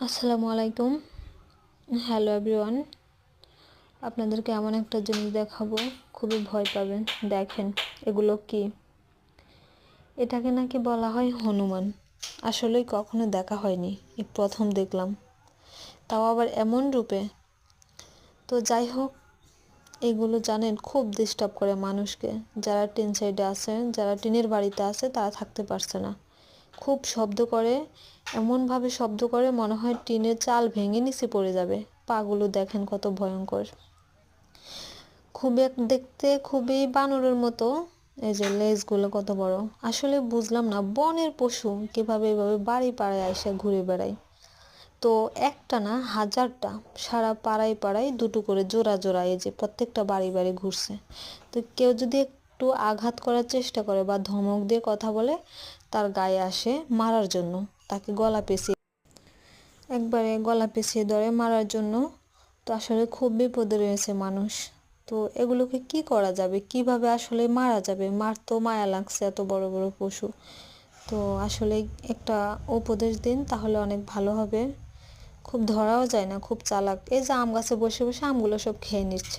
আসসালামু আলাইকুম। Hello everyone, আপনাদেরকে এমন একটা জিনিস দেখাবো, খুবই ভয় পাবেন। দেখেন এগুলো কি? এটাকে নাকি বলা হয় হনুমান। আসলেই কখনো দেখা হয়নি, এই প্রথম দেখলাম, তাও আবার এমন রূপে। তো যাই হোক, এগুলো জানেন খুব ডিস্টার্ব করে মানুষকে। যারা টিন সাইডে আছে, যারা টিনের বাড়িতে আছে, তারা থাকতে পারছে না। খুব শব্দ করে, এমনভাবে শব্দ করে মনে হয় টিনের চাল ভেঙে নিচে পড়ে যাবে। পাগুলো দেখেন কত ভয়ঙ্কর, দেখতে খুবই বানরের মতো। এই যে লেজগুলো কত বড়, আসলে বুঝলাম না বনের পশু কিভাবে এভাবে বাড়ি পাড়ায় এসে ঘুরে বেড়ায়। তো একটা না, হাজারটা, সারা পাড়ায় পাড়ায় দুটো করে জোড়া জোড়া এই যে প্রত্যেকটা বাড়ি বাড়ি ঘুরছে। তো কেউ যদি একটু আঘাত করার চেষ্টা করে বা ধমক দিয়ে কথা বলে, তার গায়ে আসে মারার জন্য, তাকে গলা পেঁচিয়ে ধরে মারার জন্য। তো আসলে খুব বিপদে রয়েছে মানুষ। তো এগুলোকে কি করা যাবে, কিভাবে আসলে মারা যাবে? মার তো মায়া লাগছে, এত বড় বড় পশু। তো আসলে একটা উপদেশ দিন, তাহলে অনেক ভালো হবে। খুব ধরাও যায় না, খুব চালাক। এই যে আম গাছে বসে বসে আমগুলো সব খেয়ে নিচ্ছে।